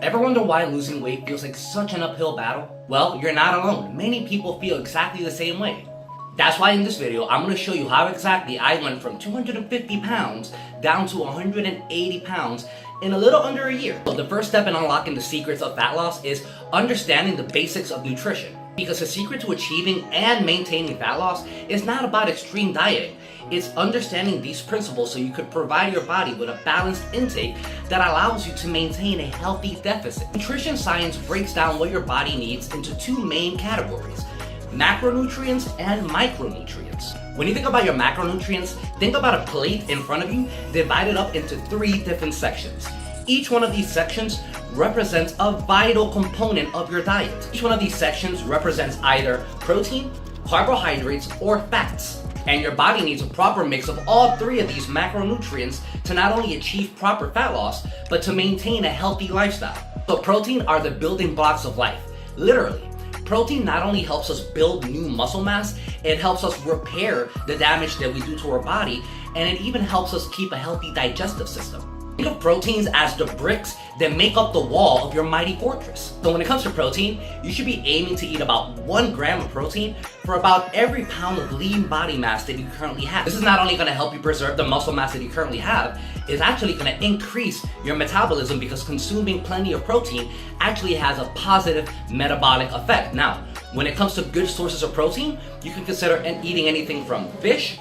Ever wonder why losing weight feels like such an uphill battle? Well, you're not alone. Many people feel exactly the same way. That's why in this video, I'm going to show you how exactly I went from 250 pounds down to 180 pounds in a little under a year. So the first step in unlocking the secrets of fat loss is understanding the basics of nutrition. Because the secret to achieving and maintaining fat loss is not about extreme dieting. It's understanding these principles so you could provide your body with a balanced intake that allows you to maintain a healthy deficit. Nutrition science breaks down what your body needs into two main categories: macronutrients and micronutrients. When you think about your macronutrients, think about a plate in front of you divided up into three different sections. Each one of these sections represents a vital component of your diet. Each one of these sections represents either protein, carbohydrates, or fats. And your body needs a proper mix of all three of these macronutrients to not only achieve proper fat loss, but to maintain a healthy lifestyle. So protein are the building blocks of life, literally. Protein not only helps us build new muscle mass, it helps us repair the damage that we do to our body, and it even helps us keep a healthy digestive system. Think of proteins as the bricks that make up the wall of your mighty fortress. So when it comes to protein, you should be aiming to eat about 1 gram of protein for about every pound of lean body mass that you currently have. This is not only going to help you preserve the muscle mass that you currently have, it's actually going to increase your metabolism because consuming plenty of protein actually has a positive metabolic effect. Now, when it comes to good sources of protein, you can consider eating anything from fish,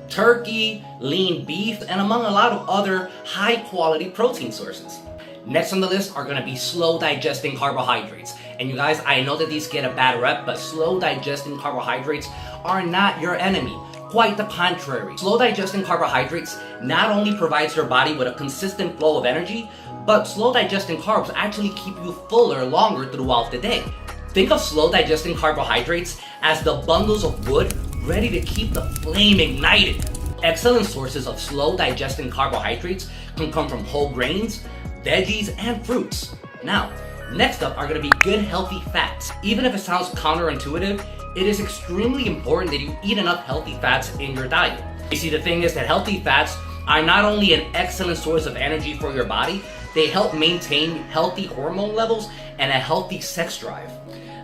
turkey, lean beef, and among a lot of other high quality protein sources. Next on the list are going to be slow digesting carbohydrates. And you guys, I know that these get a bad rep, but slow digesting carbohydrates are not your enemy. Quite the contrary. Slow digesting carbohydrates not only provides your body with a consistent flow of energy, but slow digesting carbs actually keep you fuller longer throughout the day. Think of slow digesting carbohydrates as the bundles of wood ready to keep the flame ignited. Excellent sources of slow digesting carbohydrates can come from whole grains, veggies, and fruits. Now, next up are going to be good healthy fats. Even if it sounds counterintuitive, it is extremely important that you eat enough healthy fats in your diet. You see, the thing is that healthy fats are not only an excellent source of energy for your body, they help maintain healthy hormone levels and a healthy sex drive.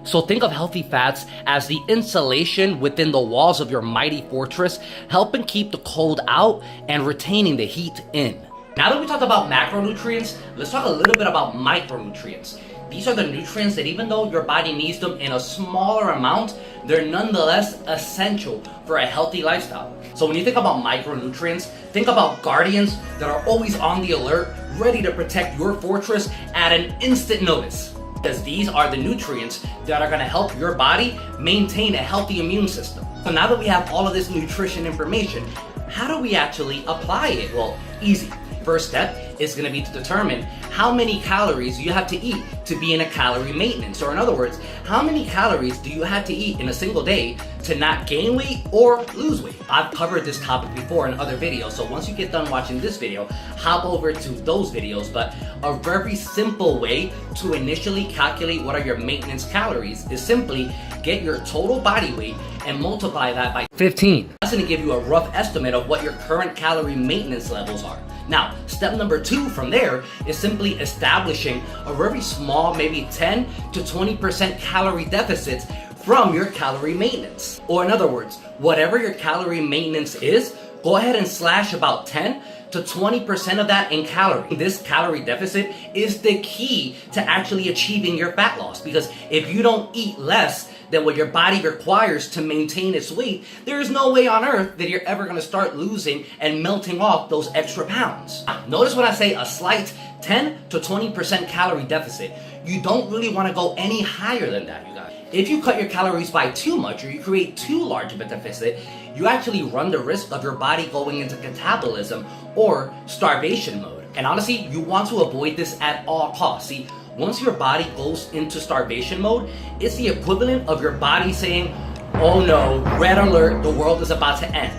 So think of healthy fats as the insulation within the walls of your mighty fortress, helping keep the cold out and retaining the heat in. Now that we talked about macronutrients, let's talk a little bit about micronutrients. These are the nutrients that even though your body needs them in a smaller amount, they're nonetheless essential for a healthy lifestyle. So when you think about micronutrients, think about guardians that are always on the alert, ready to protect your fortress at an instant notice. Because these are the nutrients that are going to help your body maintain a healthy immune system. So now that we have all of this nutrition information, how do we actually apply it? Well, easy. First step is going to be to determine how many calories you have to eat to be in a calorie maintenance. Or in other words, how many calories do you have to eat in a single day to not gain weight or lose weight? I've covered this topic before in other videos, so once you get done watching this video, hop over to those videos. But a very simple way to initially calculate what are your maintenance calories is simply get your total body weight and multiply that by 15. That's going to give you a rough estimate of what your current calorie maintenance levels are. Now, step number 2 from there is simply establishing a very small, maybe 10 to 20% calorie deficits from your calorie maintenance. Or in other words, whatever your calorie maintenance is, go ahead and slash about 10 to 20% of that in calorie. This calorie deficit is the key to actually achieving your fat loss, because if you don't eat less than what your body requires to maintain its weight, there is no way on earth that you're ever going to start losing and melting off those extra pounds. Now, notice when I say a slight 10 to 20% calorie deficit, you don't really want to go any higher than that, you guys. If you cut your calories by too much or you create too large of a deficit, you actually run the risk of your body going into catabolism or starvation mode. And honestly, you want to avoid this at all costs. See, once your body goes into starvation mode, it's the equivalent of your body saying, oh no, red alert, the world is about to end.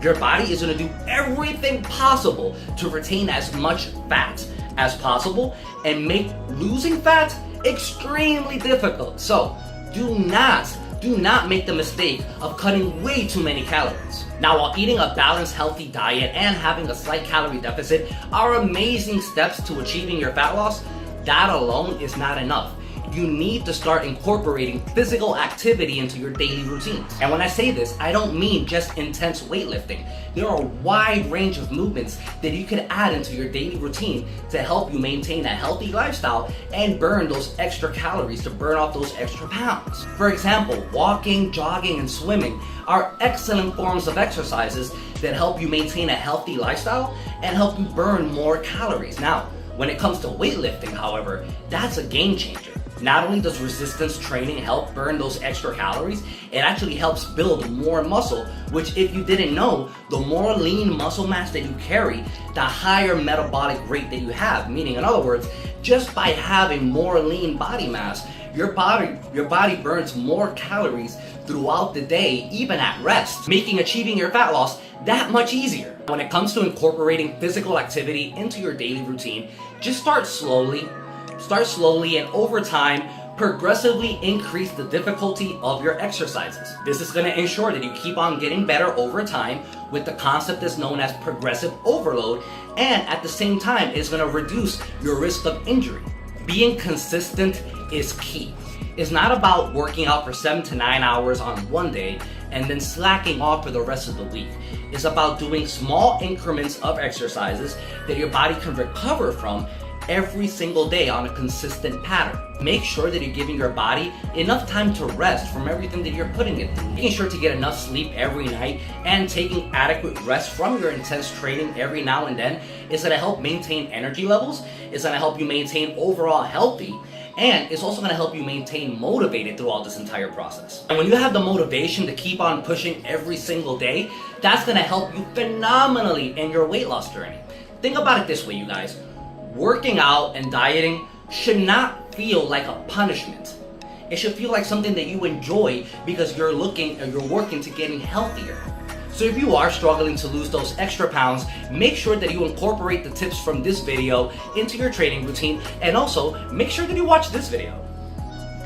Your body is going to do everything possible to retain as much fat as possible and make losing fat extremely difficult. So do not make the mistake of cutting way too many calories. Now, while eating a balanced, healthy diet and having a slight calorie deficit are amazing steps to achieving your fat loss, that alone is not enough. You need to start incorporating physical activity into your daily routines. And when I say this, I don't mean just intense weightlifting. There are a wide range of movements that you can add into your daily routine to help you maintain a healthy lifestyle and burn those extra calories, to burn off those extra pounds. For example, walking, jogging, and swimming are excellent forms of exercises that help you maintain a healthy lifestyle and help you burn more calories. Now, when it comes to weightlifting, however, that's a game changer. Not only does resistance training help burn those extra calories, it actually helps build more muscle, which, if you didn't know, the more lean muscle mass that you carry, the higher metabolic rate that you have. Meaning, in other words, just by having more lean body mass, your body burns more calories throughout the day, even at rest, making achieving your fat loss that much easier. When it comes to incorporating physical activity into your daily routine, just start slowly, and over time, progressively increase the difficulty of your exercises. This is going to ensure that you keep on getting better over time with the concept that's known as progressive overload, and at the same time, it's going to reduce your risk of injury. Being consistent is key. It's not about working out for 7 to 9 hours on one day and then slacking off for the rest of the week. It's about doing small increments of exercises that your body can recover from every single day on a consistent pattern. Make sure that you're giving your body enough time to rest from everything that you're putting it through. Making sure to get enough sleep every night and taking adequate rest from your intense training every now and then is going to help maintain energy levels, it's going to help you maintain overall healthy, and it's also going to help you maintain motivated throughout this entire process. And when you have the motivation to keep on pushing every single day, that's going to help you phenomenally in your weight loss journey. Think about it this way, you guys. Working out and dieting should not feel like a punishment. It should feel like something that you enjoy because you're working to getting healthier. So if you are struggling to lose those extra pounds, make sure that you incorporate the tips from this video into your training routine, and also make sure that you watch this video.